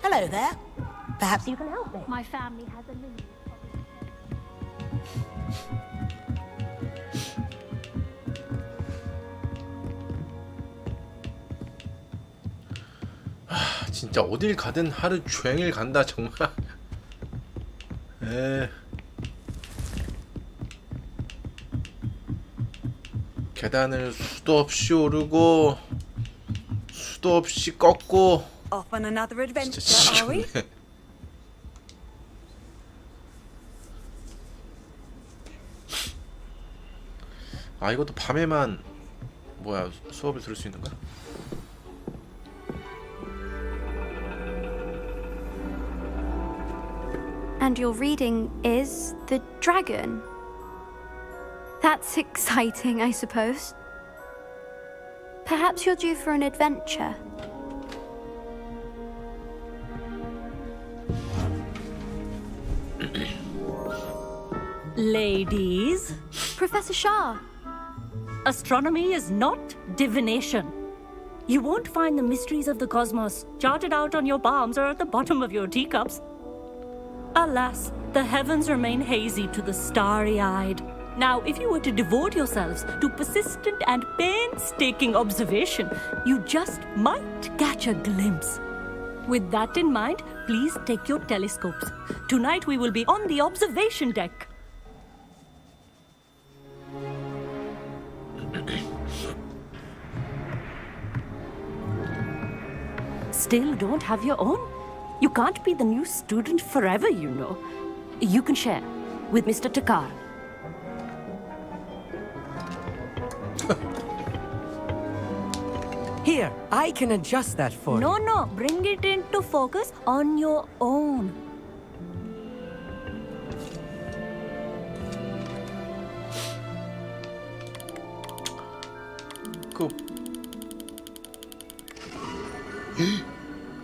Hello there. Perhaps you can help me. My family has a limit. 진짜 어딜 가든 하루 종일 간다 정말. 계단을 수도 없이 오르고 수도 없이 꺾고. Off on another adventure, 진짜 are we? 지겹네. 아 이것도 밤에만 뭐야 수업을 들을 수 있는가? And your reading is The Dragon. That's exciting, I suppose. Perhaps you're due for an adventure. Ladies, Professor Shah. astronomy is not divination. You won't find the mysteries of the cosmos charted out on your palms or at the bottom of your teacups. Alas, the heavens remain hazy to the starry-eyed. Now, if you were to devote yourselves to persistent and painstaking observation, you just might catch a glimpse. With that in mind, please take your telescopes. Tonight we will be on the observation deck. Still don't have your own? You can't be the new student forever, you know. You can share with Mr. Takar. Here, I can adjust that for you. No, bring it into focus on your own.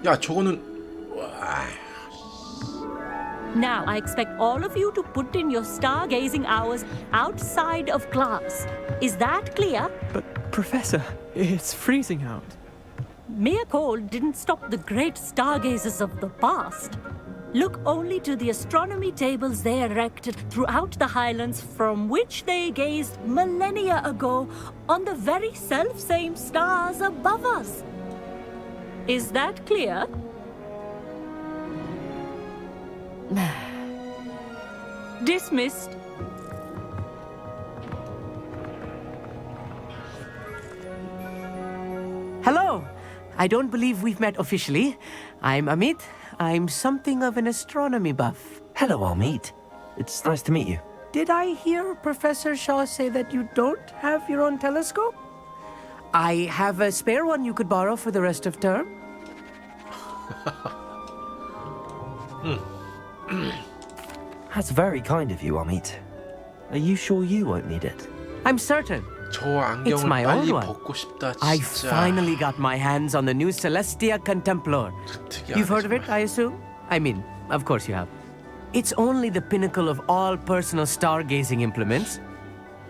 야 저거는 Now, I expect all of you to put in your stargazing hours outside of class. Is that clear? But, Professor, it's freezing out. Mere cold didn't stop the great stargazers of the past. Look only to the astronomy tables they erected throughout the highlands from which they gazed millennia ago on the very self-same stars above us. Is that clear? Dismissed. Hello. I don't believe we've met officially. I'm Amit. I'm something of an astronomy buff. Hello, Amit. It's nice to meet you. did I hear Professor Shaw say that you don't have your own telescope? I have a spare one you could borrow for the rest of term. That's very kind of you, Amit. Are you sure you won't need it? I'm certain. 저 It's 안경을 my own 빨리 one. 벗고 싶다 I 진짜. finally got my hands on the new Celestia Contemplar. 특이하네, You've heard of it, 정말. I assume? I mean, of course you have. It's only the pinnacle of all personal stargazing implements.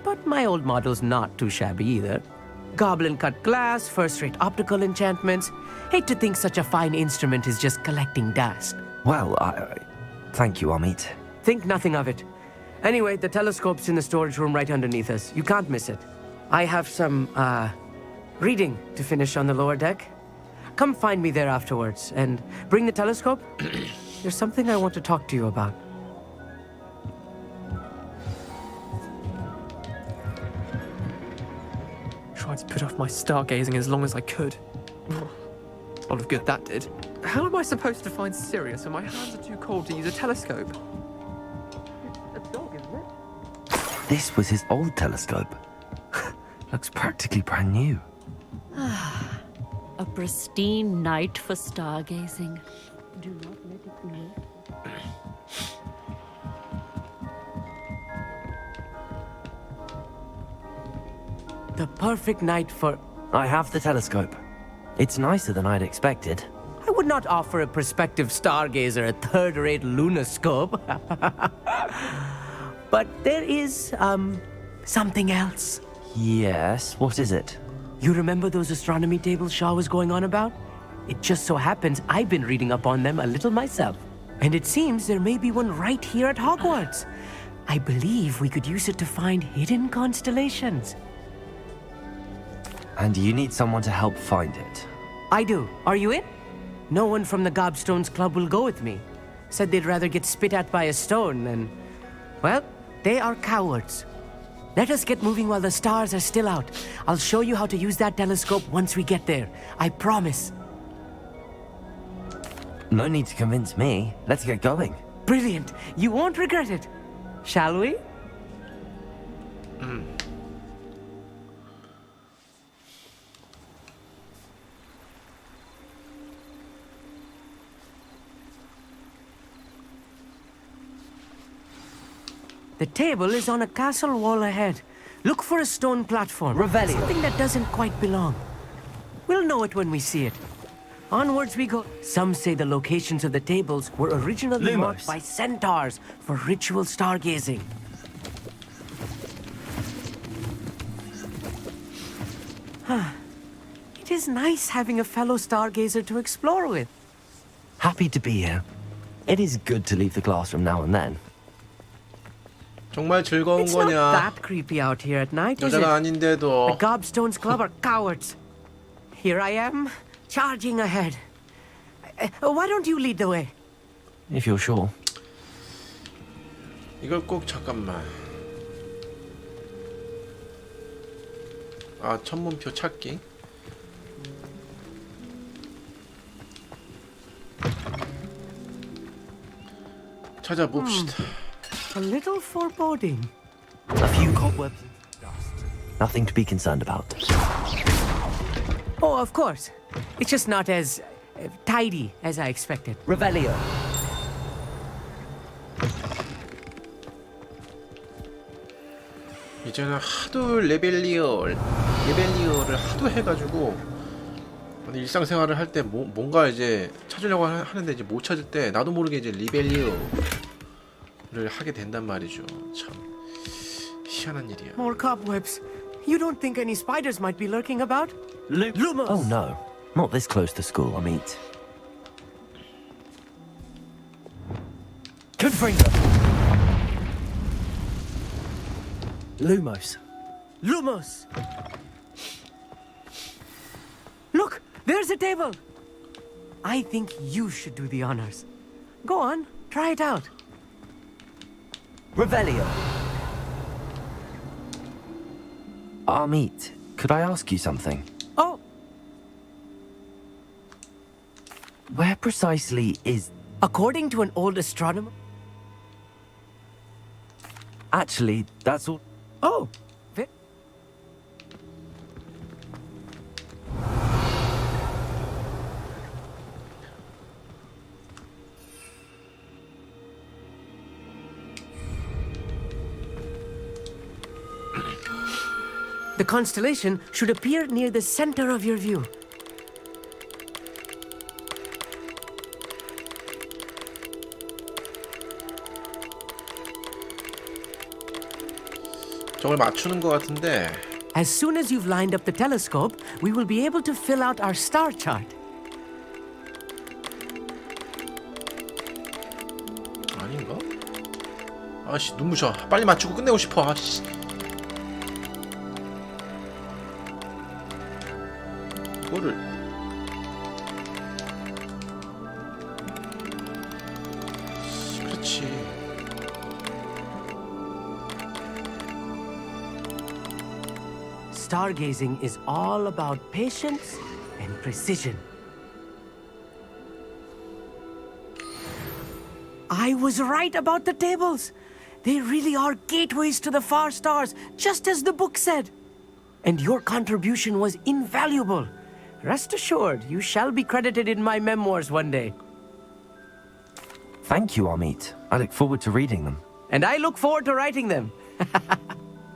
But my old model's not too shabby either. Goblin-cut glass, first-rate optical enchantments. Hate to think such a fine instrument is just collecting dust. Well, thank you, Amit. Think nothing of it. Anyway, the telescope's in the storage room right underneath us. You can't miss it. I have some, reading to finish on the lower deck. Come find me there afterwards, and bring the telescope. There's something I want to talk to you about. Tried to put off my stargazing as long as I could. A lot of good that did. How am I supposed to find Sirius when my hands are too cold to use a telescope? It's a dog, isn't it? This was his old telescope. Looks practically brand new. A pristine night for stargazing. Do not let it be late. The perfect night for... I have the telescope. It's nicer than I'd expected. I would not offer a prospective stargazer a third-rate lunoscope. But there is, something else. Yes, what is it? You remember those astronomy tables Shaw was going on about? It just so happens I've been reading up on them a little myself. And it seems there may be one right here at Hogwarts. I believe we could use it to find hidden constellations. And you need someone to help find it. I do. Are you in? No one from the Gobstones Club will go with me. Said they'd rather get spit at by a stone than... Well, they are cowards. Let us get moving while the stars are still out. I'll show you how to use that telescope once we get there. I promise. No need to convince me. Let's get going. Brilliant. You won't regret it. Shall we? The table is on a castle wall ahead. Look for a stone platform. Revelio. Something that doesn't quite belong. We'll know it when we see it. Onwards we go. Some say the locations of the tables were originally Lumos. marked by centaurs for ritual stargazing. It is nice having a fellow stargazer to explore with. Happy to be here. It is good to leave the classroom now and then. 정말 즐거운 It's not 거냐? that creepy out here at night, is it? 여자가 The 아닌데도. Gobstones Club are cowards. Here I am, charging ahead. Why don't you lead the way? If you're sure. 이걸 꼭 잠깐만. 아, 천문표 찾기. 찾아봅시다. A little foreboding. A few cobwebs and dust. Nothing to be concerned about. Oh, of course. It's just not as tidy as I expected. Revelio. 이제는 하도 레벨리어를 하도 해가지고 일상생활을 할 때 뭔가 이제 찾으려고 하는데 이제 못 찾을 때 나도 모르게 이제 리벨리어를 하게 된단 말이죠. 참 희한한 일이야. More cobwebs. You don't think any spiders might be lurking about? Lumos! Oh no. Not this close to school, Amit. Confringo. Lumos. Lumos! Look! There's a table! I think you should do the honors. Go on, try it out. Revelio. Amit, could I ask you something? Oh, Where precisely is... according to an old astronomer, Actually, that's all. Oh, the constellation should appear near the center of your view. 저걸 맞추는 것 같은데. As soon as you've lined up the telescope, we will be able to fill out our star chart. 아닌가? 아씨 눈부셔. 빨리 맞추고 끝내고 싶어. 아씨. 이거를 그렇지. Stargazing is all about patience and precision. I was right about the tables. They really are gateways to the far stars, just as the book said. And your contribution was invaluable. Rest assured, you shall be credited in my memoirs one day. Thank you, Amit. I look forward to reading them. And I look forward to writing them.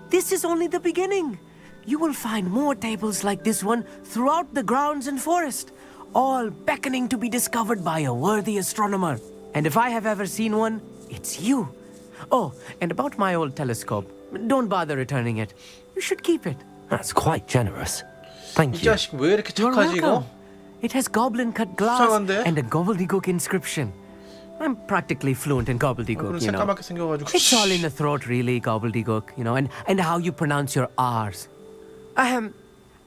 This is only the beginning. You will find more tables like this one throughout the grounds and forest, all beckoning to be discovered by a worthy astronomer. And if I have ever seen one, it's you. Oh, and about my old telescope, don't bother returning it. You should keep it. That's quite generous. Thank 이 you. 자식 왜 이렇게 You're 착하지 welcome. 이거? It has goblin-cut glass 수상한데? and a gobbledygook inscription. I'm practically fluent in gobbledygook, 얼굴은 you know. 새까맣게 생겨가지고. It's all in the throat, really, gobbledygook, you know, and how you pronounce your R's.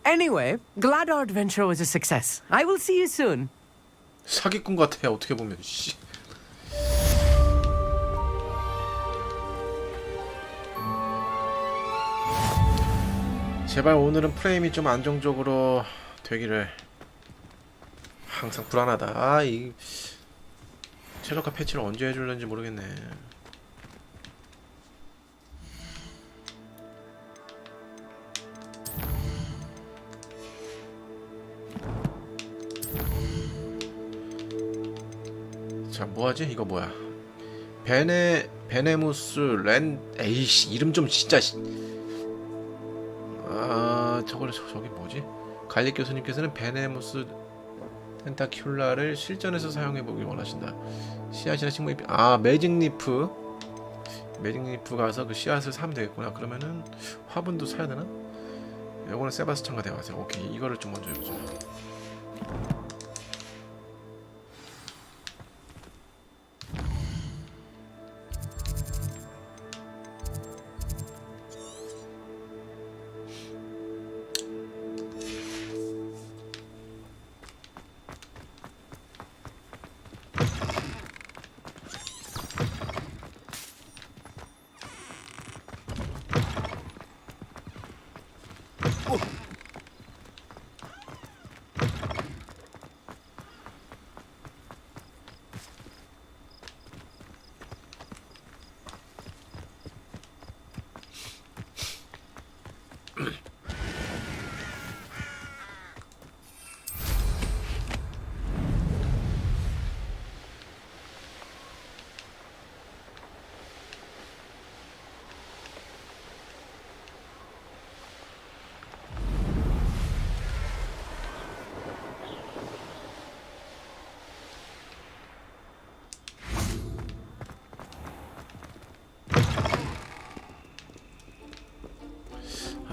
Anyway, glad our adventure was a success. I will see you soon. 사기꾼 같아 어떻게 보면. 씨. 제발 오늘은 프레임이 좀 안정적으로 되기를. 항상 불안하다. 아, 이 최저가 패치를 언제 해줄는지 모르겠네. 자, 뭐하지? 이거 뭐야? 베네무스 렌. 에이씨, 이름 좀 진짜. 아, 저기 뭐지? 갈릭 교수님께서는 베네무스 텐타큘라를 실전에서 사용해보길 원하신다. 씨앗이나 식물이. 아, 매직리프 가서 그 씨앗을 사면 되겠구나. 그러면은 화분도 사야 되나? 요거는 세바스찬과 대화하세요. 오케이, 이거를 좀 먼저 해보자.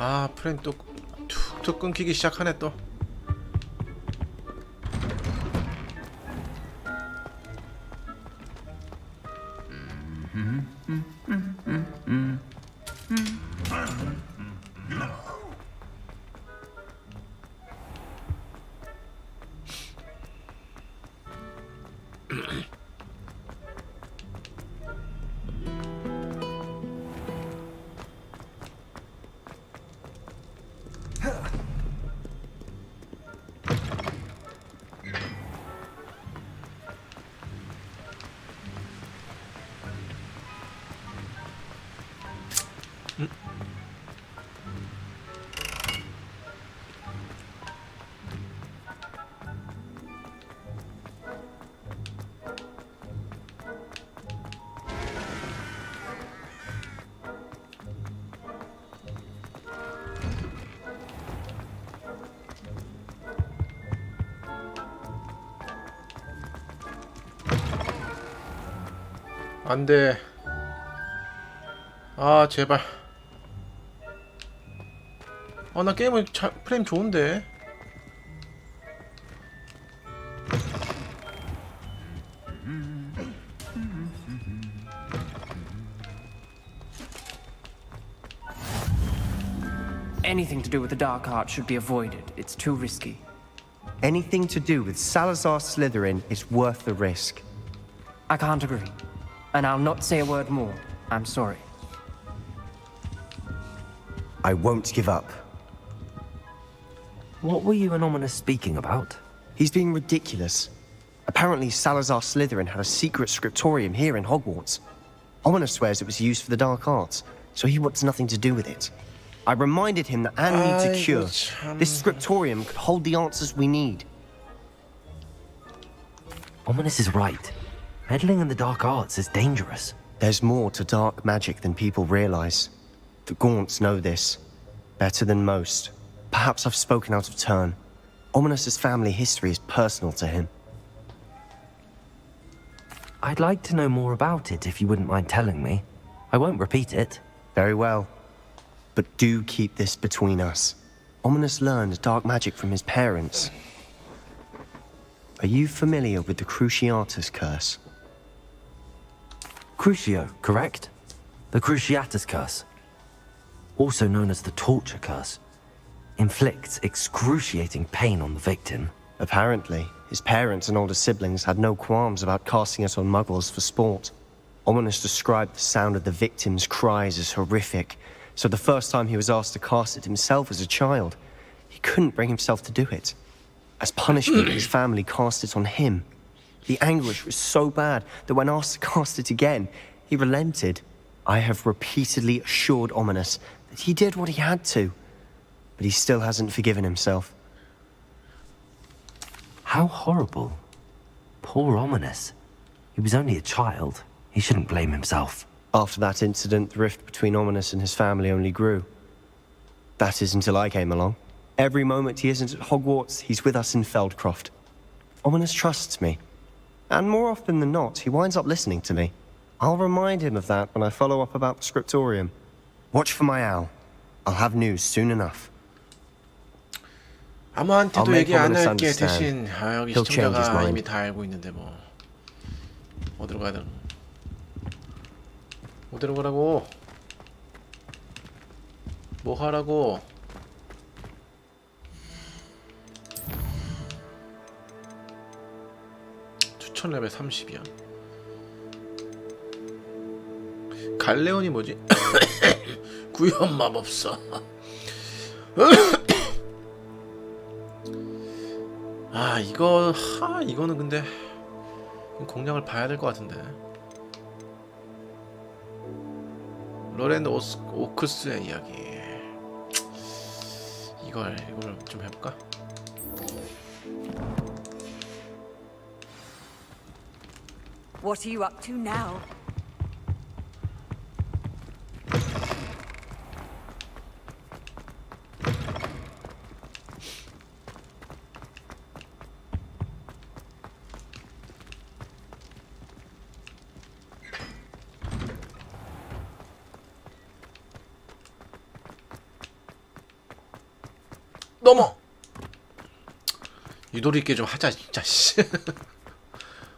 아, 프레임 또 툭툭 끊기기 시작하네 또. 안돼. 아 제발. 아 나 게임은 프레임 좋은데. Anything to do with the dark art should be avoided. It's too risky. Anything to do with Salazar Slytherin is worth the risk. I can't agree. And I'll not say a word more. I'm sorry. I won't give up. What were you and Ominous speaking about? He's being ridiculous. Apparently Salazar Slytherin had a secret scriptorium here in Hogwarts. Ominous swears it was used for the dark arts, so he wants nothing to do with it. I reminded him that Anne needs a cure. This scriptorium could hold the answers we need. Ominous is right. Meddling in the dark arts is dangerous. There's more to dark magic than people realize. The Gaunts know this. Better than most. Perhaps I've spoken out of turn. Ominous's family history is personal to him. I'd like to know more about it if you wouldn't mind telling me. I won't repeat it. Very well. But do keep this between us. Ominous learned dark magic from his parents. Are you familiar with the Cruciatus Curse? Crucio, correct? The Cruciatus Curse. Also known as the Torture Curse. Inflicts excruciating pain on the victim. Apparently, his parents and older siblings had no qualms about casting it on muggles for sport. Ominous described the sound of the victim's cries as horrific, so the first time he was asked to cast it himself as a child, he couldn't bring himself to do it. As punishment, his family cast it on him. The anguish was so bad that when asked to cast it again, he relented. I have repeatedly assured Ominous that he did what he had to, but he still hasn't forgiven himself. How horrible. Poor Ominous. He was only a child. He shouldn't blame himself. After that incident, the rift between Ominous and his family only grew. That is until I came along. Every moment he isn't at Hogwarts, he's with us in Feldcroft. Ominous trusts me. And more often than not, he winds up listening to me. I'll remind him of that when I follow up about the scriptorium. Watch for my owl. I'll have news soon enough. 아무한테도 얘기 안 할게. understand. 대신 여기 He'll change his 시청자가 mind. 이미 다 알고 있는데 뭐 어디로 가든 어디로 가라고 뭐 하라고. 추천 레벨 30이야. 갈레온이 뭐지? 구현 마법사. 아 이거는 근데 공략을 봐야 될 것 같은데. 로렌 오크스의 이야기. 이걸 좀 해볼까? What are you up to now? 넘어. 유도리 있게 좀 하자 진짜. 씨.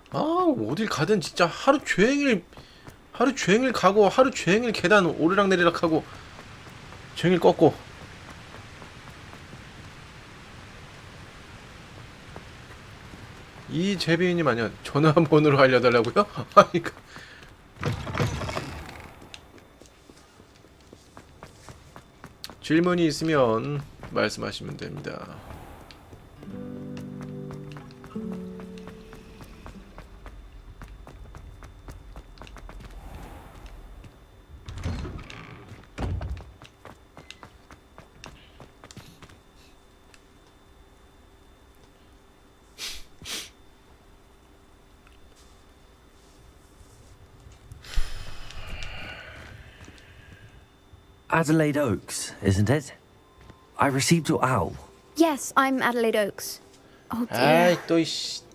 아 어딜 가든 진짜 하루 종일 가고 하루 종일 계단 오르락내리락 하고 종일 꺾고. 이 제비님 아니야. 전화번호로 알려달라고요? 아니 질문이 있으면 말씀하시면 됩니다. Adelaide Oaks, isn't it? I received your owl. Yes, I'm Adelaide Oaks. Oh 아이 dear. 또이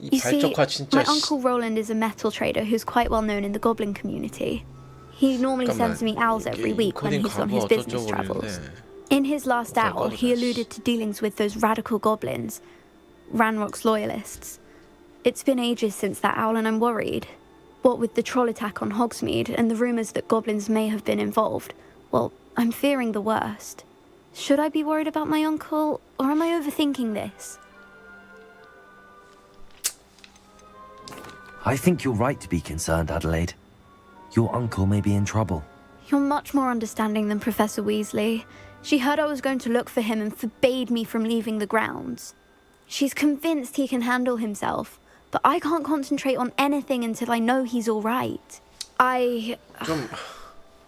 You see, 발적화 진짜. my Uncle Roland is a metal trader who's quite well known in the goblin community. He normally sends me owls every week when he's on his business travels. In his last owl, he alluded to dealings with those radical goblins, Ranrock's loyalists. It's been ages since that owl and I'm worried. What with the troll attack on Hogsmeade and the rumours that goblins may have been involved, well, I'm fearing the worst. Should I be worried about my uncle, or am I overthinking this? I think you're right to be concerned, Adelaide. Your uncle may be in trouble. You're much more understanding than Professor Weasley. She heard I was going to look for him and forbade me from leaving the grounds. She's convinced he can handle himself, but I can't concentrate on anything until I know he's all right. 좀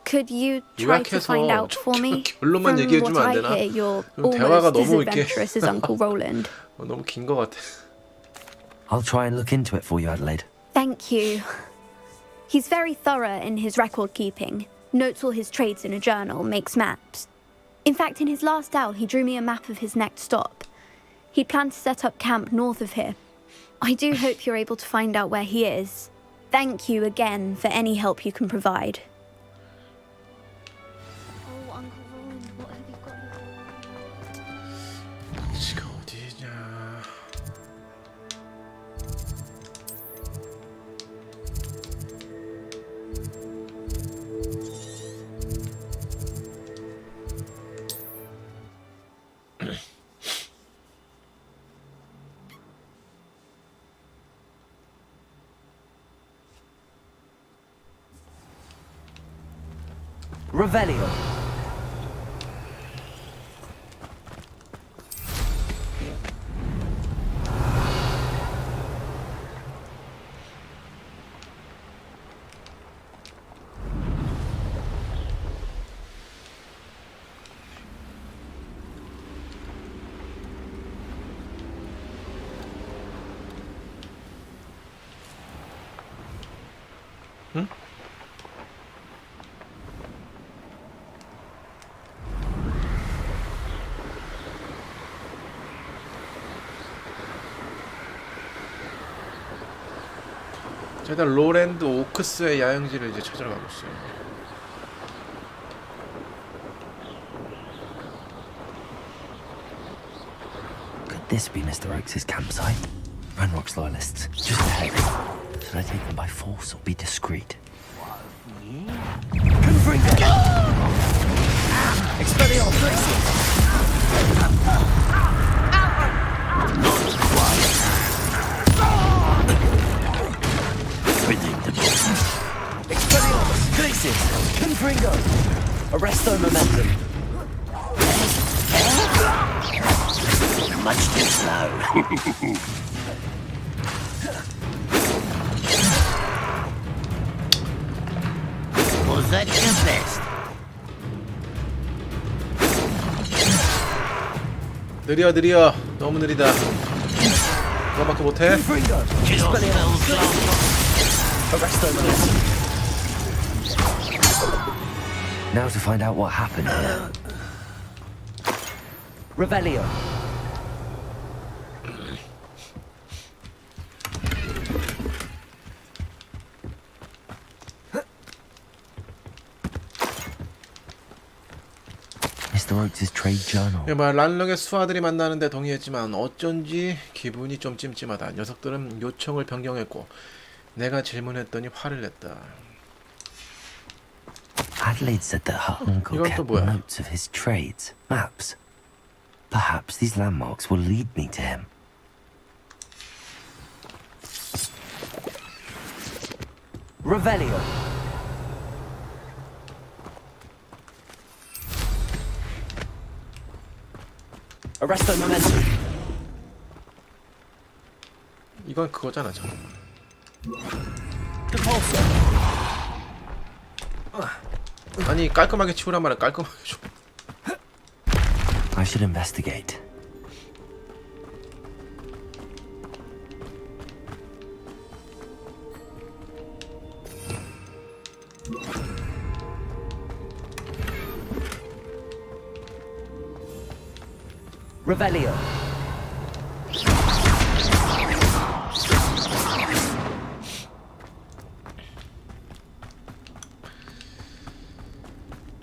Could you try to find out for me? From 결론만 얘기해 what 주면 안 I 되나? hear, you're 대화가 almost as 너무 이렇게 adventurous as Uncle Roland. 너무 긴 것 같아. I'll try and look into it for you, Adelaide. Thank you. He's very thorough in his record keeping. Notes all his trades in a journal, makes maps. In fact, in his last owl, he drew me a map of his next stop. He planned to set up camp north of here. I do hope you're able to find out where he is. Thank you again for any help you can provide. Oh, Uncle Roland, what have you got? 지가 어디냐? Revelio. 자, 일단 로랜드 오크스의 야영지를 이제 찾으러 가고 있어요. Could this be Mr. Oakes' campsite? Ranrock's loyalists, just ahead. Should I take them by force or be discreet? Confringo! Expelliarmus! Expelliarmus! Glacis! Confringo! Arresto momentum! Much too slow. Was that your best? 느려 너무 느리다. 그거밖에 못해? Confringo! Expelliarmus! Arresto momentum! Now to find out what happened here. Revelio. Mr. Oakes' trade journal. 란럭의 수하들이 만나는데 동의했지만 어쩐지 기분이 좀 찜찜하다. 녀석들은 요청을 변경했고 내가 질문했더니 화를 냈다. Adelaide said that her uncle 이건 또 kept 뭐야? notes of his trades, maps. Perhaps these landmarks will lead me to him. Revelio. Arresto momentum. 이건 그거잖아, 저. Compulso. 아니 깔끔하게 치우란 말은 깔끔하게 줘. I should investigate. Revelio.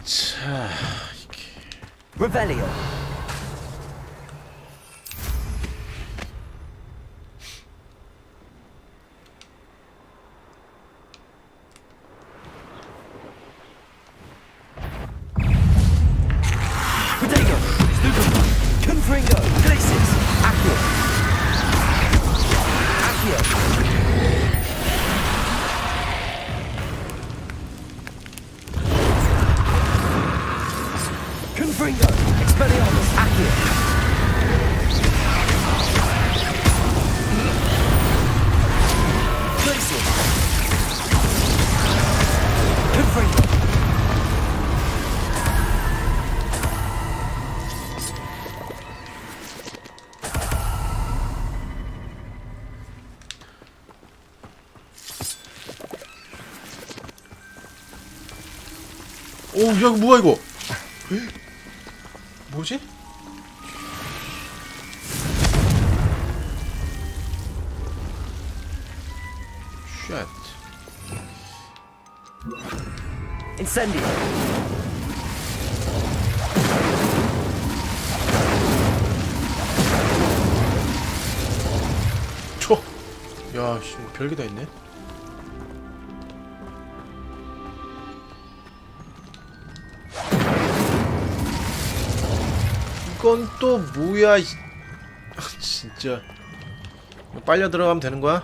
자, Revelio. Protego. Confringo. Glacis. Accio. Accio. Confringo. Expelliarmus. Accio. Glacis. Confringo. 오, 야, 이거 뭐야 이거? 뭐지? 쉣. Incendio. 초. 야, 씨, 뭐 별게 다 있네. 이건 또 뭐야? 진짜. 빨려 들어가면 되는 거야?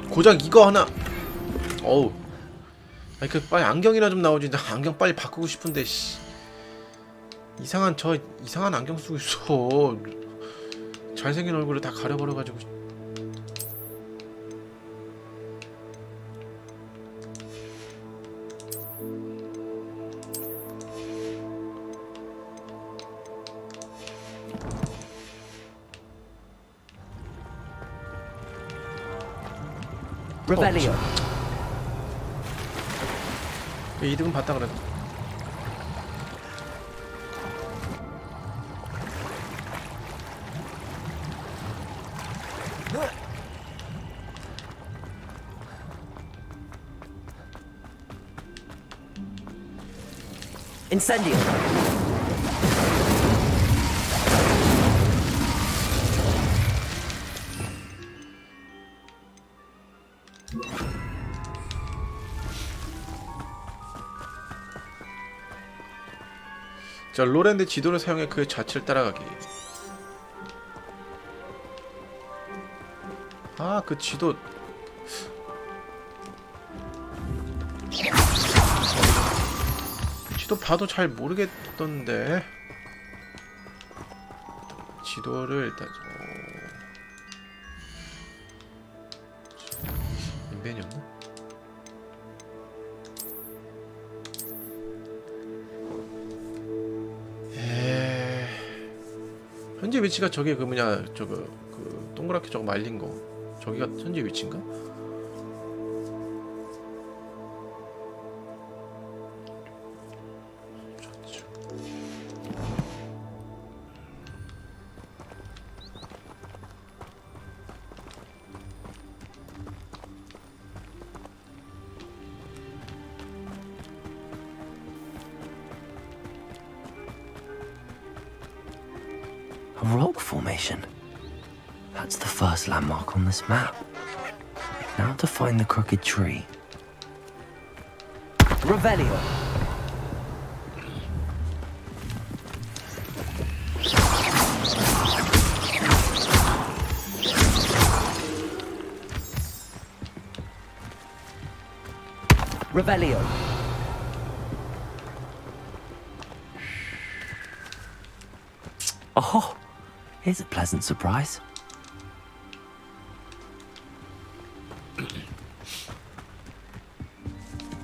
고작 이거 하나. 어우. 아니 그 빨리 안경이나 좀 나오지. 나 안경 빨리 바꾸고 싶은데 씨. 이상한 안경 쓰고 있어. 잘생긴 얼굴을 다 가려버려가지고. Revelio. 이득은 봤다 그래도. Incendio. 자, 로랜드 지도를 사용해 그 자체를 따라가기. 아, 그 지도. 지도 봐도 잘 모르겠던데. 지도를 일단 인벤이었나? 현재 위치가 저게 그 뭐냐 저거 그 동그랗게 저거 말린 거 저기가 현재 위치인가? A rock formation. That's the first landmark on this map. Now to find the crooked tree. Revelio. Revelio. Oh, here's a pleasant surprise.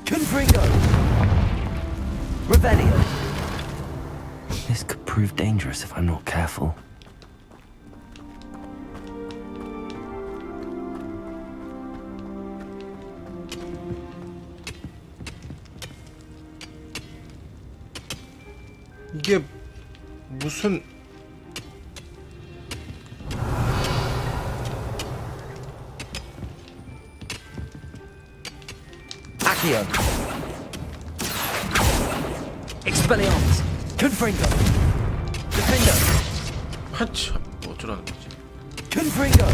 Confringo. Revelio. This could prove dangerous if I'm not careful. 이게 무슨 Accio. Expelliarmus. Confringo. Defender. 하차 뭐 어쩌라는 거지? Confringo.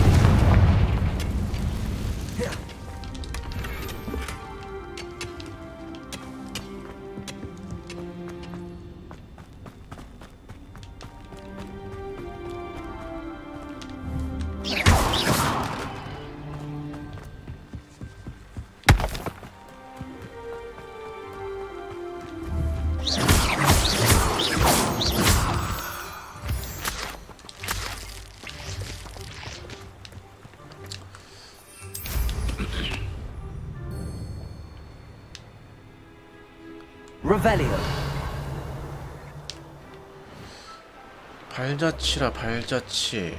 Revelio. 발자취라 발자취.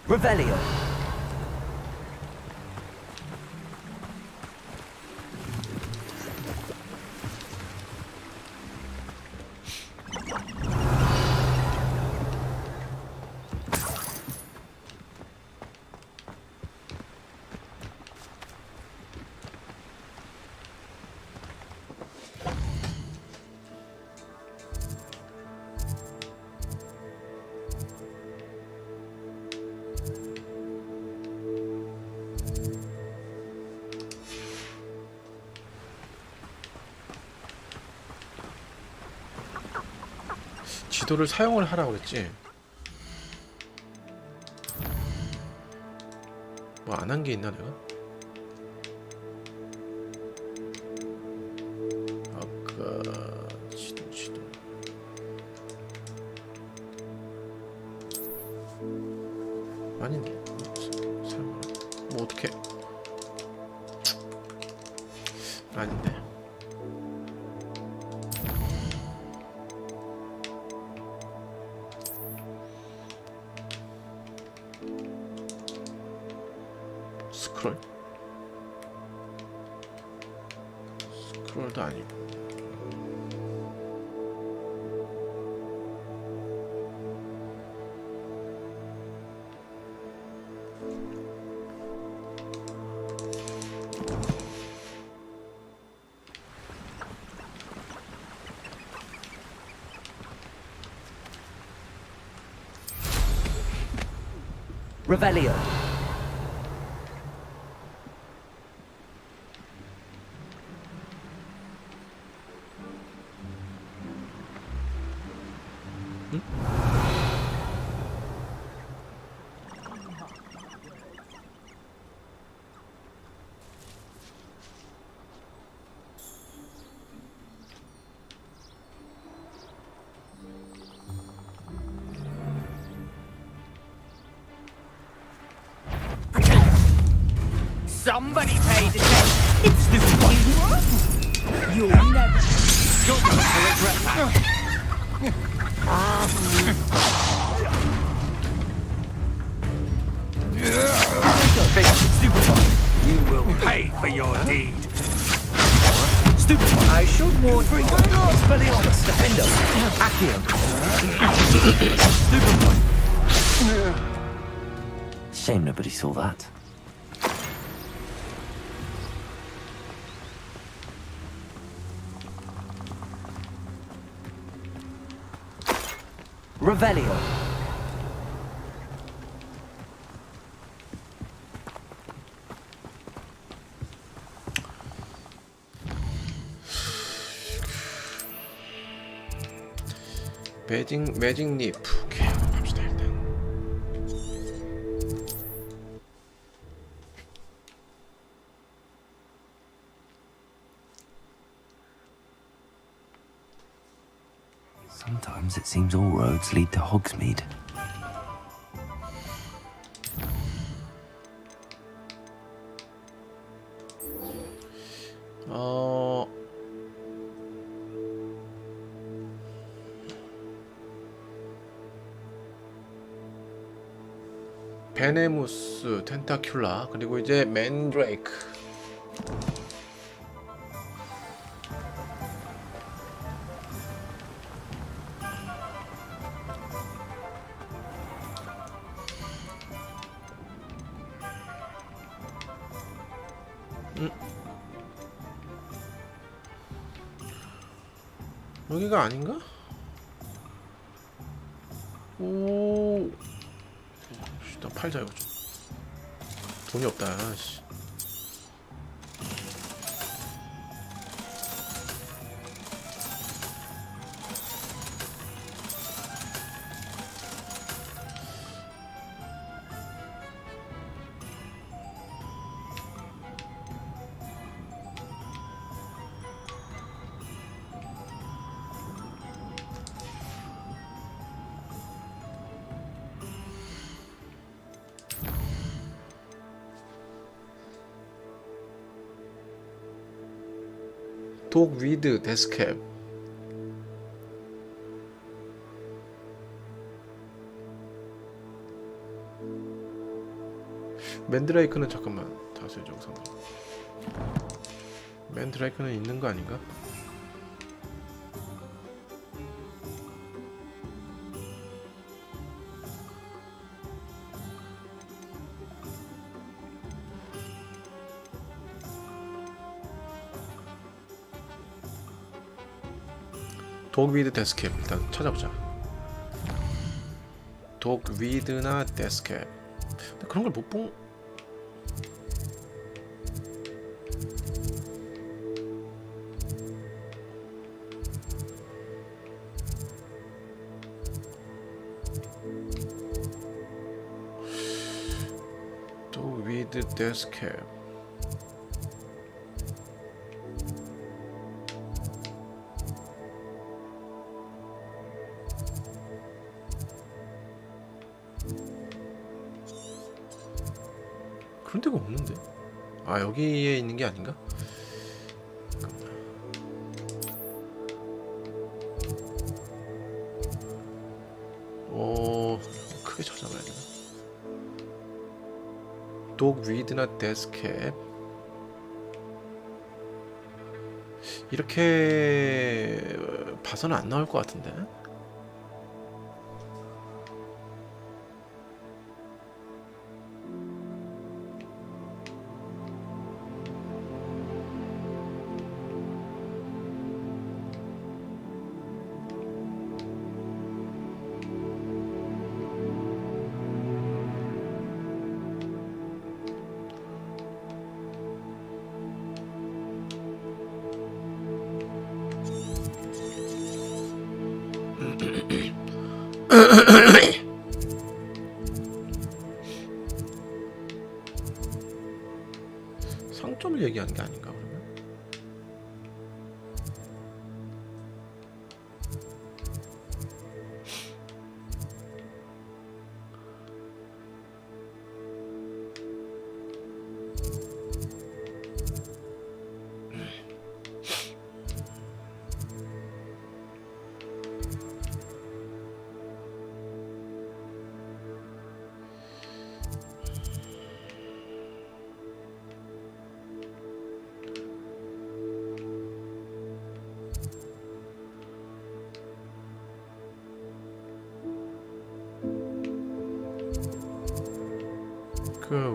Revelio. 지도를 사용을 하라고 그랬지. 뭐 안 한 게 있나 내가? 아까 지도 아닌데 사용 뭐 어떻게 아닌데. 스크롤도 아니고. Revelio. Somebody paid attention. It's the one. You'll never. You're going to regret that. You will pay for your deed. Stupid. I should warn you. Expelliarmus, Defender, Accio. Stupid. Shame nobody saw that. Revelio. 매직 리프. 오케이, 갑시다 일단. Sometimes it seems all roads lead to Hogsmeade. 베네무스, 텐타큘라, 그리고 이제 맨드레이크. 여기가 아닌가? 오, 일단 팔자 이거 좀. 돈이 없다. 씨. 독 위드 데스캡. 맨드레이크는 잠깐만 다시 정상. 맨드레이크는 있는 거 아닌가? 독 위드 데스캡 일단 찾아보자. 독 위드나 데스캡. 근데 그런 걸 못 본. 독 위드 데스캡. 그런 데가 없는데? 아, 여기에 있는 게 아닌가? 잠깐만. 크게 찾아봐야 되나? 독 위드나 데스캡. 이렇게 봐서는 안 나올 것 같은데? 상점을 얘기하는 게 아닌가 그러면?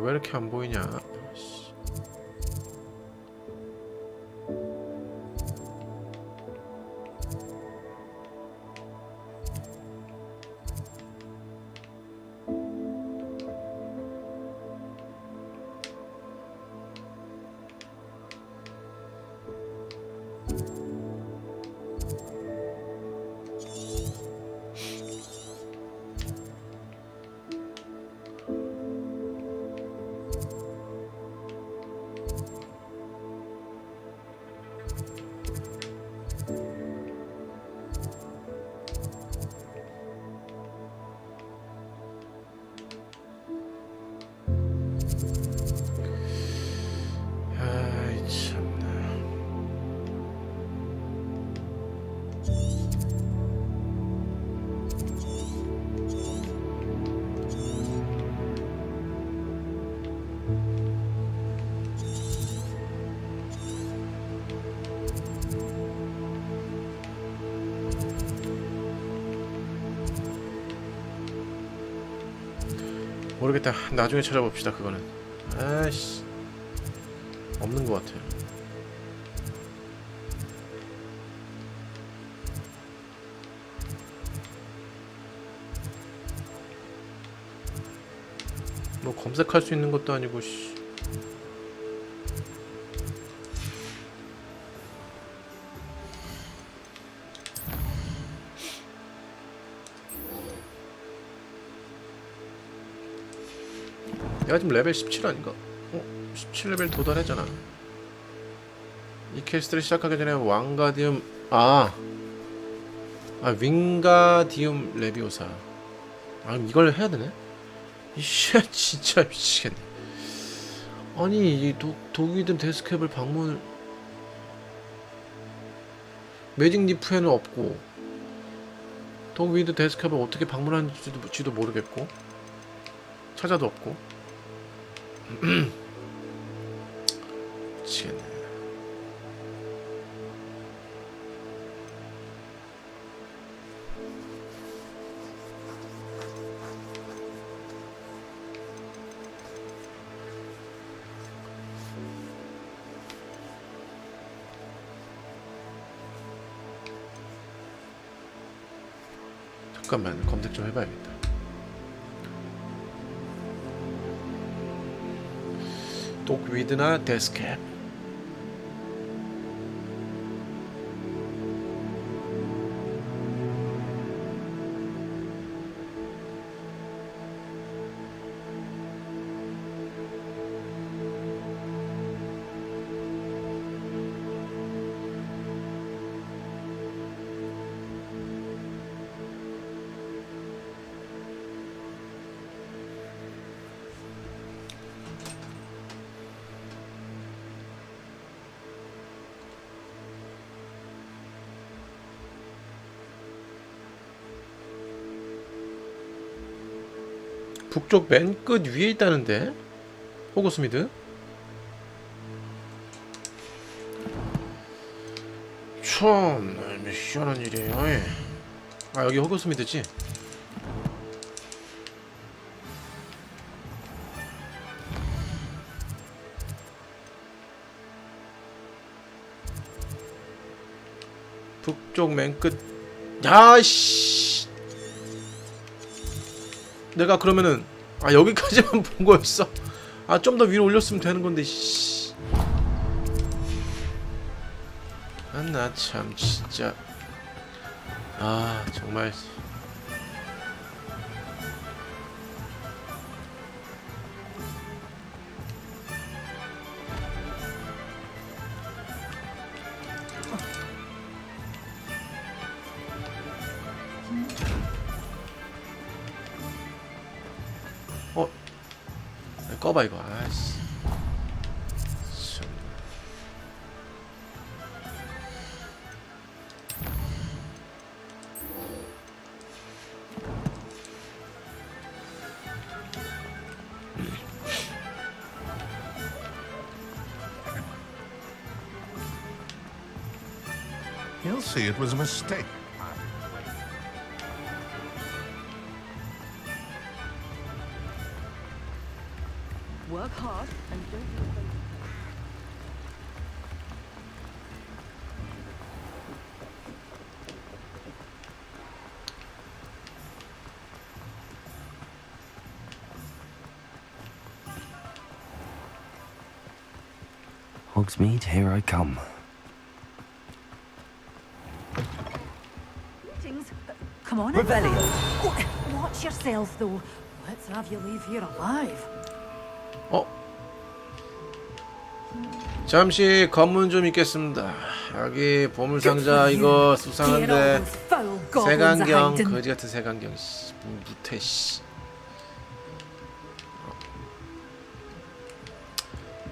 왜 이렇게 안 보이냐? 아이 참나. 모르겠다. 나중에 찾아봅시다. 그거는. 아이씨, 없는 것 같아요. 뭐 검색할 수 있는 것도 아니고 씨. 내가 지금 레벨 17 아닌가? 17레벨 도달했잖아. 이 퀘스트를 시작하기 전에 왕가디움 윙가디움 레비오사. 그럼 이걸 해야 되네? 이씨 진짜 미치겠네. 아니 이 독이든 데스캡을 방문을 매직 니프에는 없고 독이든 데스캡을 어떻게 방문하는지도 모르겠고 찾아도 없고 미치겠네. 잠깐만 검색 좀 해봐야겠다. 독위드나 데스캡. 북쪽 맨 끝 위에 있다는데? 호그스미드? 참 희한한 일이에요. 아 여기 호그스미드지? 북쪽 맨 끝. 야씨 내가 그러면은 여기까지만 본 거였어. 좀 더 위로 올렸으면 되는 건데 씨. 나 참 진짜 정말. 꺼봐 이거. 아이씨. He'll see it was a mistake. Work hard and don't. Hogsmeade, here I come. Come on. Revelio. Watch yourself, though. Let's have you leave here alive. 잠시 검문 좀 있겠습니다. 여기 보물상자 이거 수상한데 색안경 거지 같은 색안경 씨 무태 씨.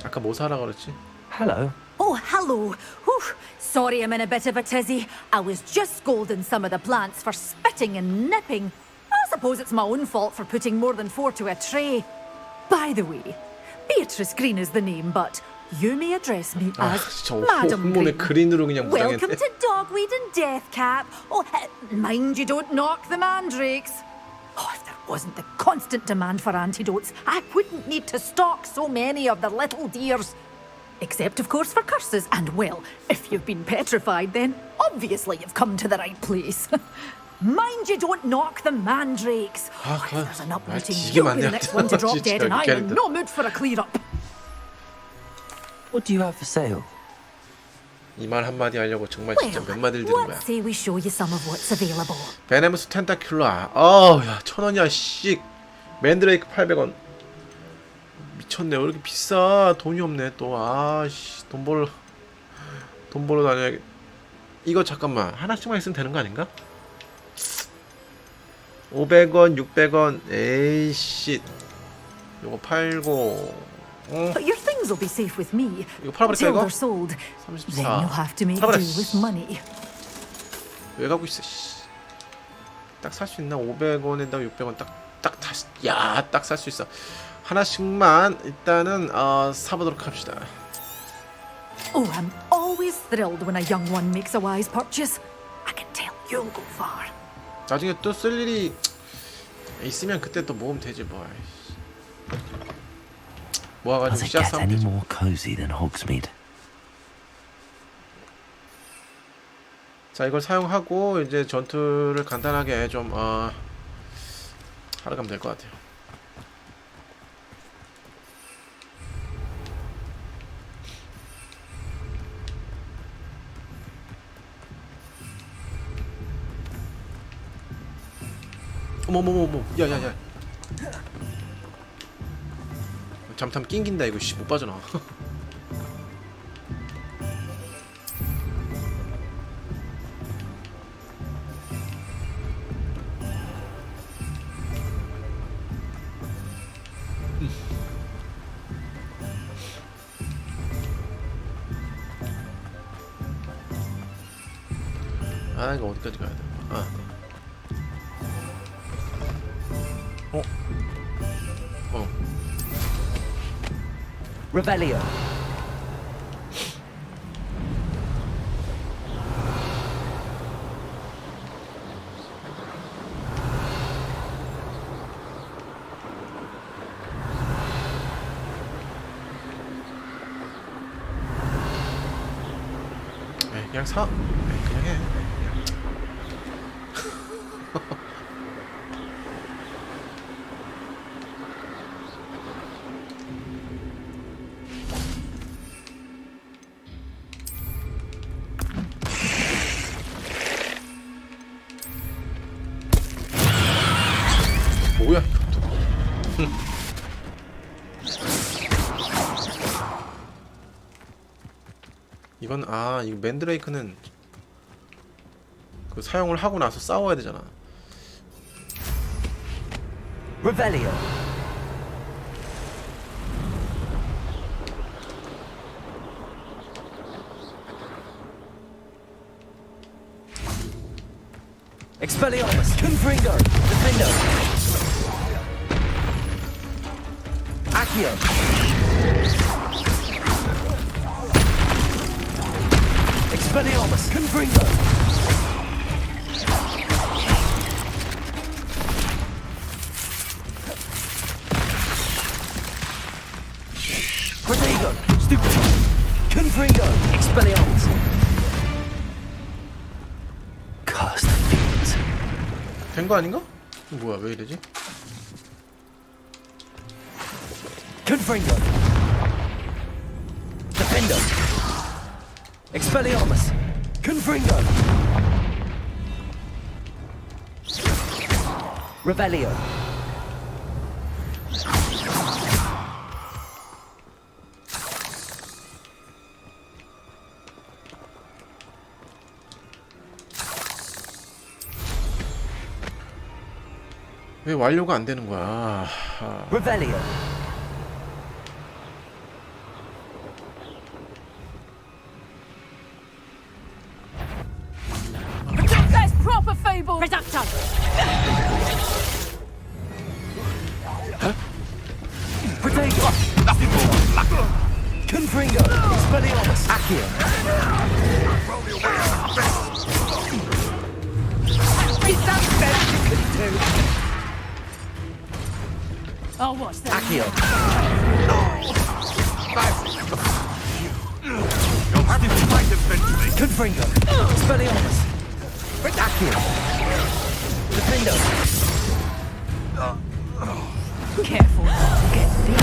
아까 뭐 사라 그랬지? Hello. Oh, hello. Whew. Sorry I'm in a bit of a tizzy. I was just scolding some of the plants for spitting and nipping. I suppose it's my own fault for putting more than 4 to a tray. By the way, Beatrice Green is the name, but you may address me 아, as 진짜 Madam 혼문에 Green. 그린으로 그냥 Welcome 무장했네. to Dogweed and Deathcap. Oh, mind you don't knock the mandrakes. Oh, if there wasn't the constant demand for antidotes, I wouldn't need to stock so many of the little dears. Except, of course, for curses. And, well, if you've been petrified, then obviously you've come to the right place. Mind you don't knock the mandrakes. Ah, If there's an uprooting, 되게 you'll be the 많네요. next one to drop 진짜 dead, and I'm in 캐릭터. no mood for a clear-up. What do you have for sale? 이 말 한마디 하려고 정말 진짜 Well, 몇 마디를 들은 거야. let's say we show you some of what's available. 베네무스 텐타큘라. 야 1,000원이야 씨. 맨드레이크 800원. 미쳤네. 왜 이렇게 비싸? 돈이 없네 또. 아씨 돈 벌러 다녀야겠. 이거 잠깐만 하나씩만 있으면 되는 거 아닌가? 500원, 600원. 에이씨. 요거 팔고. But your things will be safe with me. 이거 팔아버릴까 Till 이거? they're sold. 34. Then you'll have to make 팔아버려, do 씨. with money. 왜 가고 있어? 씨. 딱 살 수 있나? 500원에다 600원 딱 살 수 있어. 하나씩만 일단은 사보도록 합시다. Oh, I'm always thrilled when a young one makes a wise purchase. I can tell you'll go far. 나중에 또 쓸 일이 있으면 그때 또 모으면 되지 뭐. 모아가지고 Does it 시작 get 싸면 any 되지. more cozy than Hogsmeade? 자 이걸 사용하고 이제 전투를 간단하게 좀 하러 가면 될 것 같아요. 어머머머머, 야야야. 잠깐 낑긴다 이거 씨 못 빠져나. 아 이거 어디까지 가야 돼? Revelio. 그냥 사. 그냥 해. 뭐야? 이건 이거 맨드레이크는 그 사용을 하고 나서 싸워야 되잖아. Revelio. Expelliarmus. Confringo. Defendo. Accio. Expelliarmus. Confringo. Protego. Stupid. Confringo. Expelliarmus. Curse the fiends. 된 거 아닌가? 뭐야 왜 이러지? Confringo. Defendo. Expelliarmus. Confringo. Revelio. 왜 완료가 안 되는 거야? Revelio. Accio. Oh, what's that? Accio. You'll have to fight eventually. Confringo. Expelliarmus. Accio. Defendo. Careful not to get bit.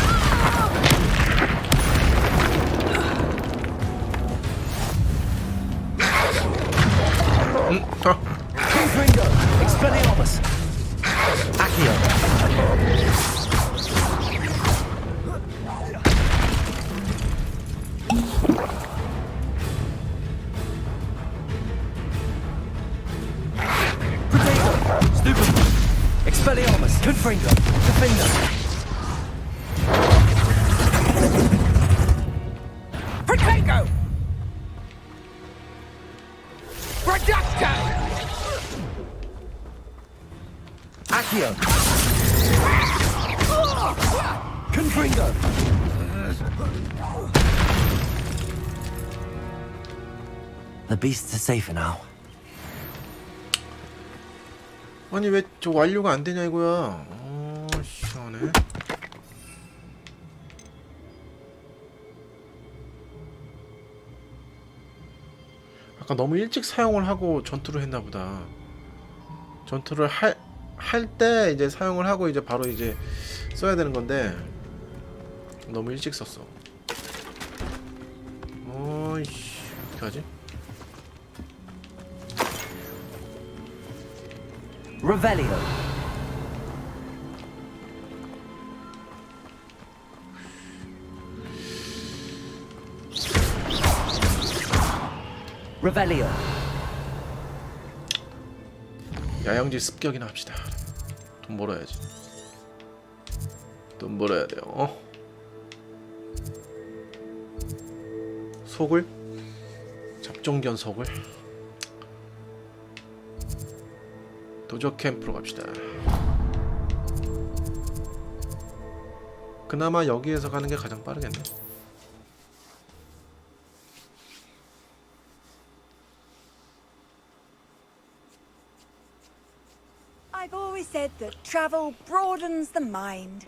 Confringo. Expelliarmus. Accio. Protego. Stupid. Expelliarmus. Confringo. Defender. Protego! Reducto! Accio. Confringo. The beasts are safer now. 아니 왜 저 완료가 안 되냐 이거야. 시원해. 아까 너무 일찍 사용을 하고 전투를 했나 보다. 전투를 할 때 이제 사용을 하고 이제 바로 이제 써야 되는 건데 너무 일찍 썼어. 어이씨 어떡하지? Revelio. Revelio. 야영지 습격이나 합시다. 돈 벌어야지. 돈 벌어야 돼요. 속을 잡종견 속을 도적 캠프로 갑시다. 그나마 여기에서 가는 게 가장 빠르겠네. I've always said that travel broadens the mind.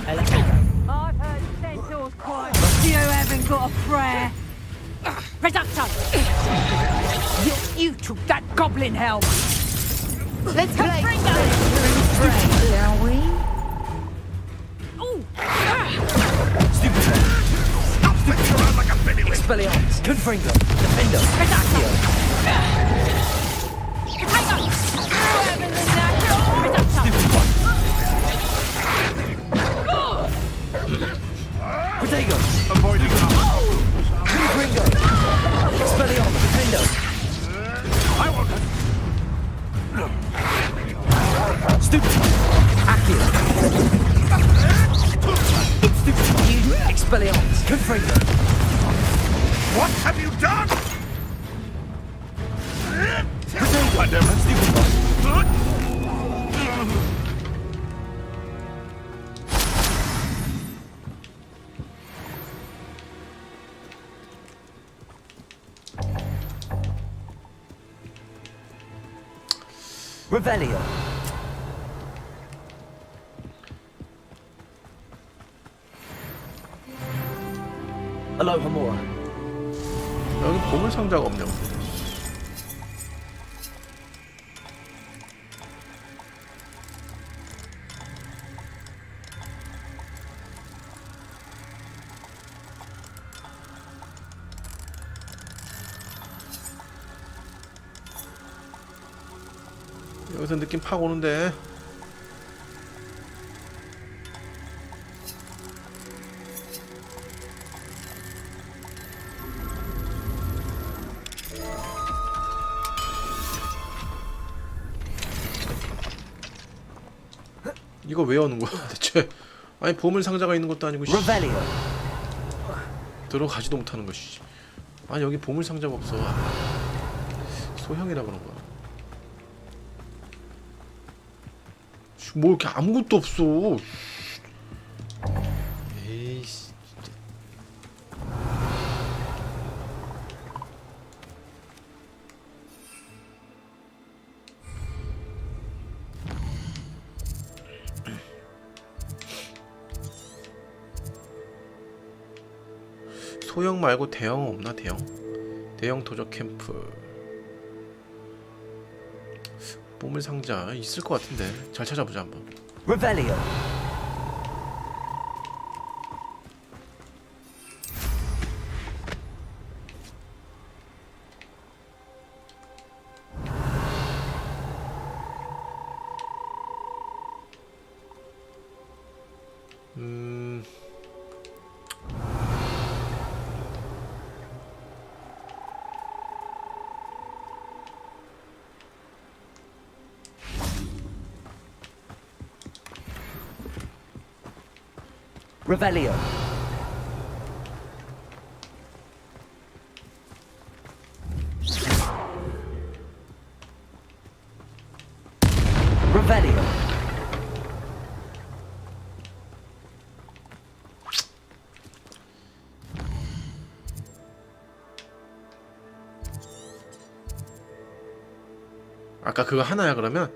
I've heard centaurs cry. You haven't got a prayer. Reducto! You took that goblin helm. Let's play shall we? Expelliarmus. Confringo. Defendo. Accio. Protego. Avoiding them. Confringo. Expelliarmus. Defendo. I won't. Stupid. Accio. Stupid. Expelliarmus. Confringo. What have you done? Protego. Stupid. Revelio. Aloha Mora. 여기 보물 상자가 없냐? 여기서 느낌 팍 오는데. 이거 왜 여는 거야 대체? 아니 보물 상자가 있는 것도 아니고 씨. 들어가지도 못하는 것이. 아니 여기 보물 상자가 없어. 소형이라 그런 거야. 뭐 이렇게 아무것도 없어. 에이씨 진짜. 소형 말고 대형 없나? 대형 도적 캠프. 보물 상자 있을 것 같은데 잘 찾아보자 한번. Revelio. Revelio. Revelio. 아까 그거 하나야 그러면?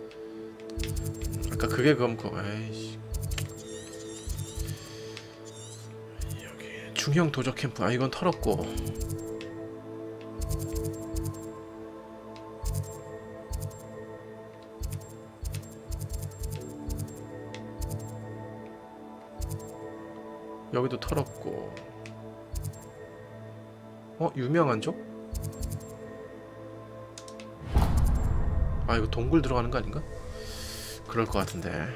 아까 그게 그럼 그거. 에이씨. 여기 중형 도적 캠프. 아 이건 털었고. 여기도 털었고. 유명한 족? 아 이거 동굴 들어가는 거 아닌가? 그럴 것 같은데.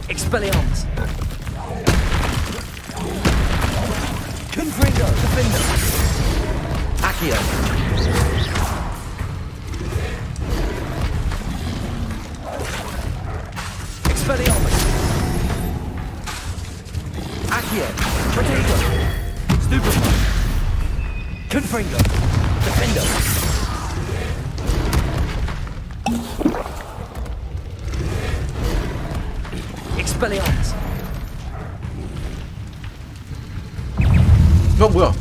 Expelliarmus. Confringo. Defender. Accio. Expelliarmus. Accio. Potato. Stupefy. Confringo. Defender. Expelliarmus. 뭐야?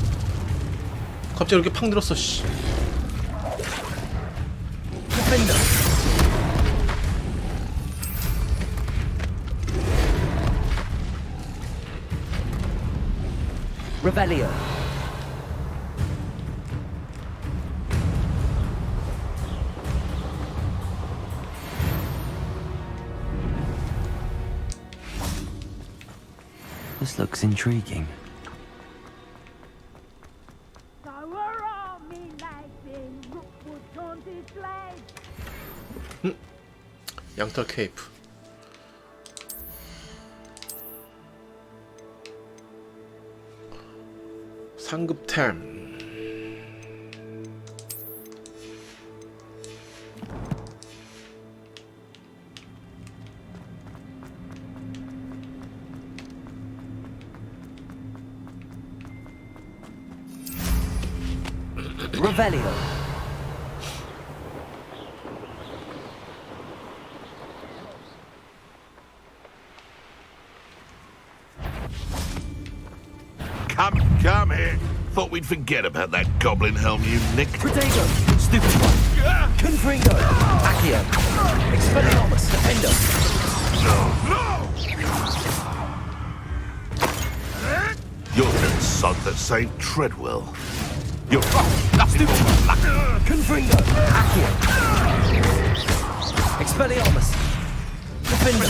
갑자기 이렇게 팡 들었어. 씨. Defender. Revelio. This looks intriguing. 양털 케이프. 상급템. Revelio. Come here. Thought we'd forget about that goblin helm you nicked. Potato. Stupid one. Confringo. Accio. Expelliarmus. Defender. You're the son that saved Treadwell. You're Stupid one. Confringo. Accio. Expelliarmus. Defender.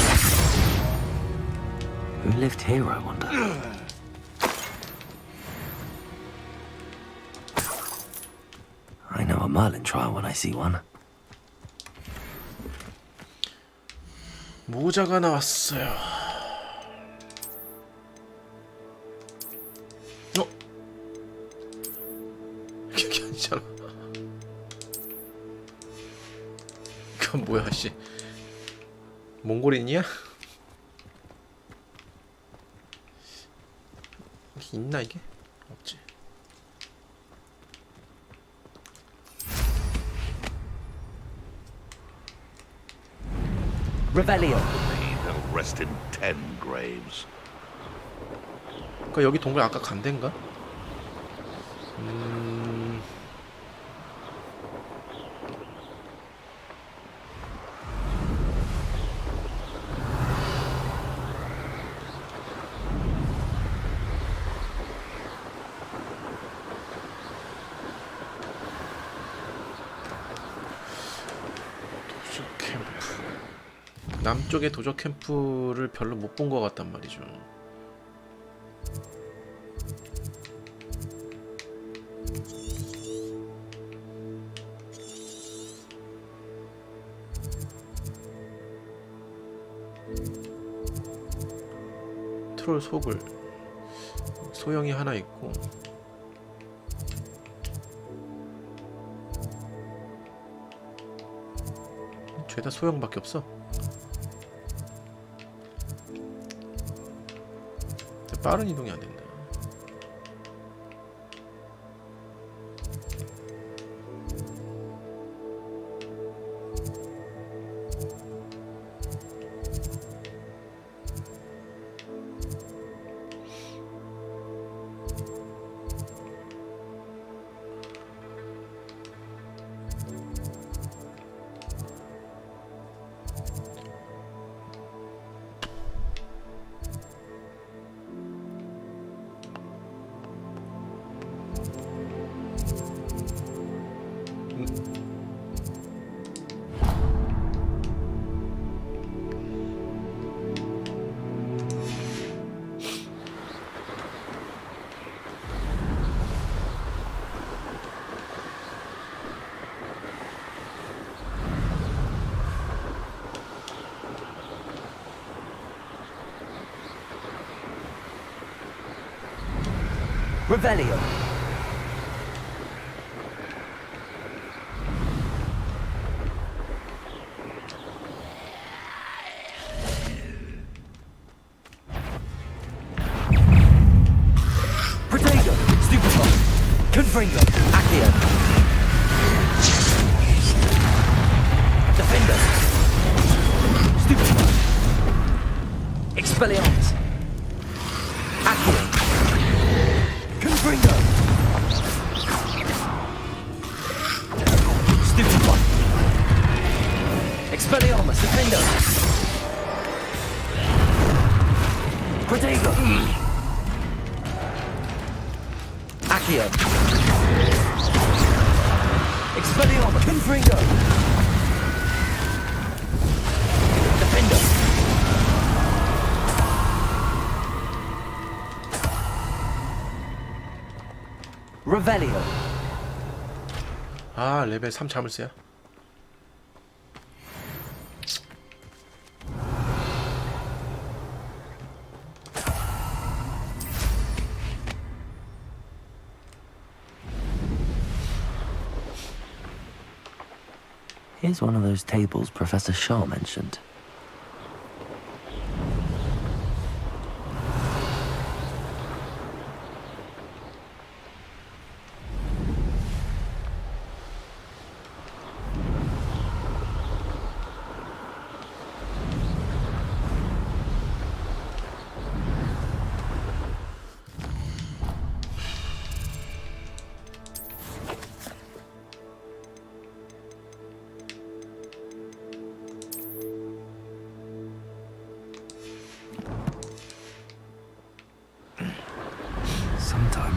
Who lived here, I wonder? I know a Merlin trial when I see one. 모자가 나왔어요. 기억이 아니잖아. 그건 뭐야, 씨. 몽골인이야? 이게 있나 이게? 없지. Revelio. They'll rest in 10 graves. 그러니까 여기 동굴 아까 간 데인가? 도적 캠프. 남쪽의 도적 캠프를 별로 못 본 것 같단 말이죠. 트롤 속을 소형이 하나 있고 죄다 소형밖에 없어. 빠른 이동이 안 된다. Revelio. Protego. Stupefy. Confringo. Accio. Defender. Stupefy. Expelliarmus. Accio. Confringo. Stupid one. Expelliarmus. Defender. Protego. Accio. Expelliarmus. Confringo. Defender. Revelio. 아, 레벨 3 자물쇠야. Here's one of those tables Professor Shaw mentioned.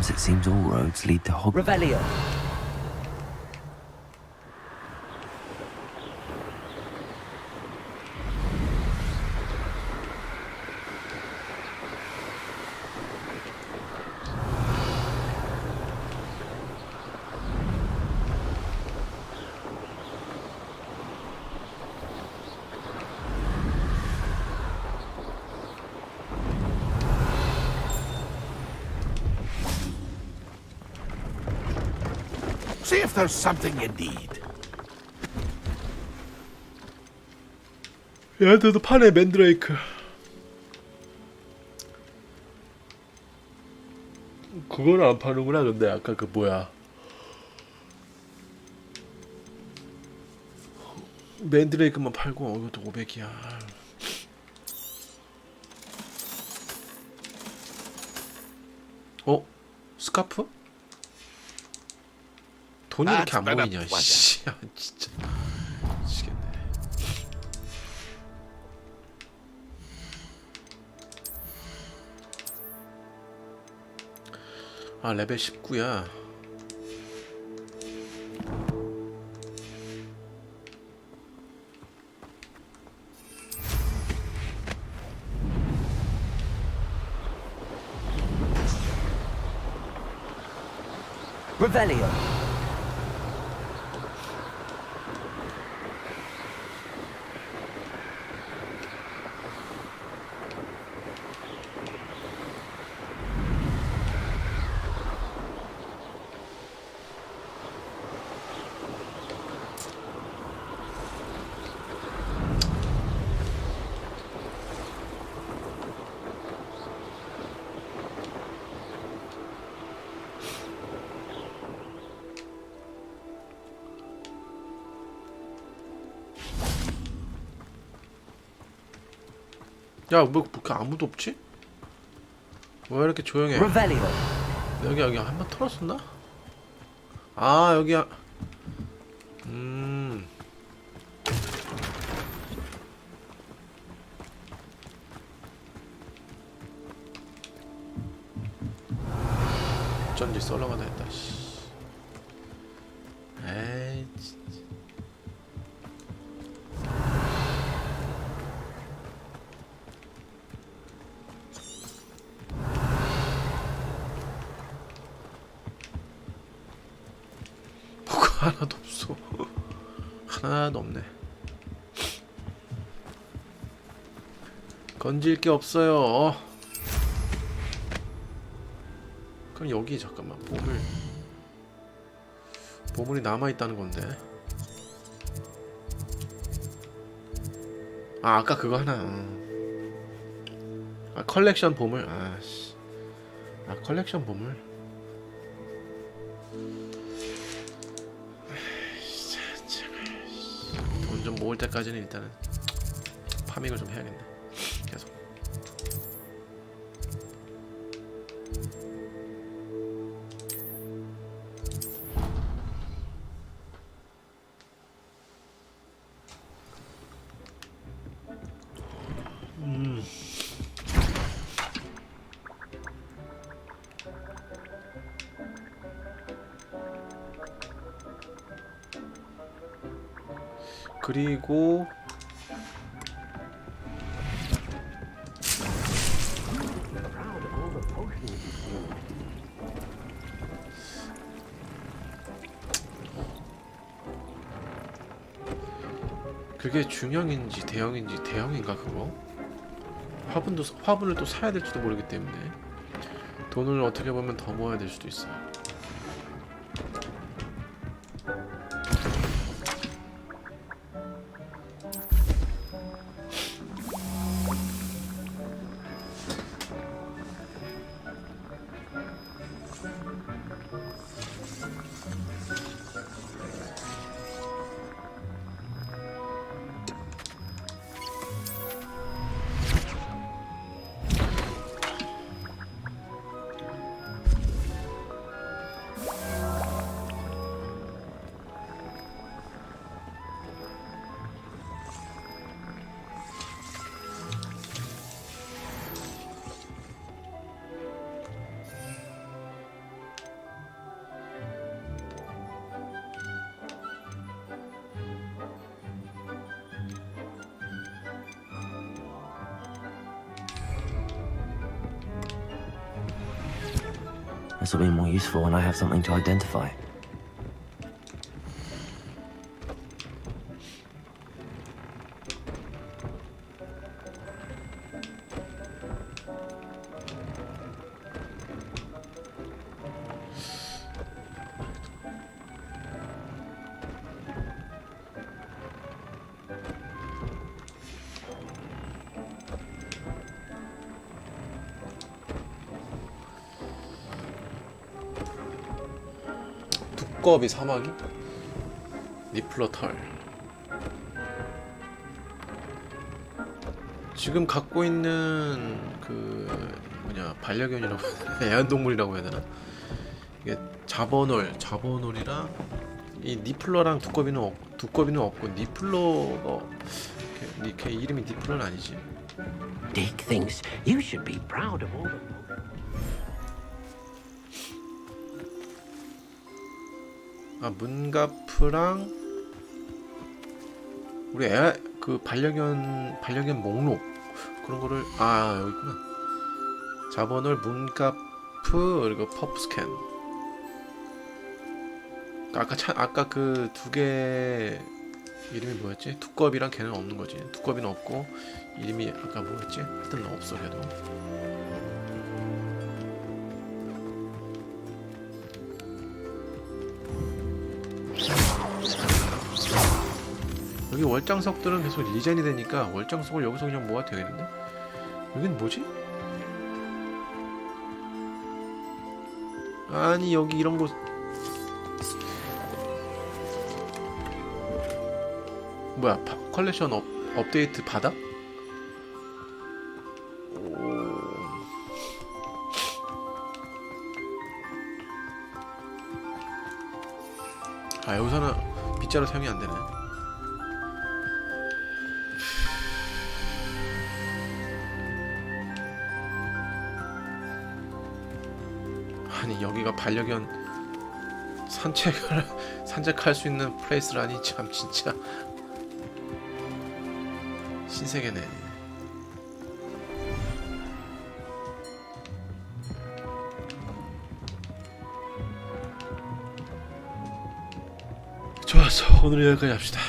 Sometimes it seems all roads lead to Revelio. See if there's something you need. 얘한테도 파네 맨드레이크. 그거는 안 파는구나. 근데 아까 그 뭐야 맨드레이크만 팔고 이것도 500이야. 스카프? 돈이 이렇게 안 보이냐. 씨, 진짜 미치겠네. 아, 레벨 19야. Revelio. 야, 뭐 그렇게 아무도 없지? 왜 이렇게 조용해? Revelio. 여기 한번 털었었나? 아, 여기야. 어쩐지 썰렁하다 했다. 씨. 에이, 진짜. 하나도 없어. 하나도 없네. 건질 게 없어요. 그럼 여기 잠깐만 보물이 남아 있다는 건데. 아, 아까 그거 하나. 아, 컬렉션 보물. 아씨. 아, 컬렉션 보물. 돈 좀 모을 때까지는 일단은 파밍을 좀 해야겠네. 계속. 그리고 그게 중형인지 대형인지 대형인가 그거? 화분을 또 사야 될지도 모르기 때문에 돈을 어떻게 보면 더 모아야 될 수도 있어. This will be more useful when I have something to identify. 두꺼비 사마귀? 니플러 털. 지금 갖고 있는 그 뭐냐 반려견이라고 해야 되나? 애완동물이라고 해야 되나? 이게 자버놀이랑 이 니플러랑 두꺼비는 없고 니플러가 걔 이름이 니플러는 아니지. Dick thinks you should be proud of all the... 아 문가프랑 우리 그 반려견 목록 그런 거를 여기 있구나. 자버놀, 문가프 그리고 퍼프스캔. 아까 그 두 개 이름이 뭐였지? 두꺼비랑 걔는 없는 거지. 두꺼비는 없고 이름이 아까 뭐였지? 하여튼 없어 걔도. 여기 월장석들은 계속 리젠이 되니까 월장석을 여기서 그냥 모아도 되겠는데? 여긴 뭐지? 아니 여기 이런 곳 뭐야 컬렉션 업데이트 받아? 여기서는 빗자루 사용이 안 되네. 아니 여기가 반려견 산책할 수 있는 플레이스라니 참 진짜 신세계네. 좋았어. 오늘은 여기까지 합시다.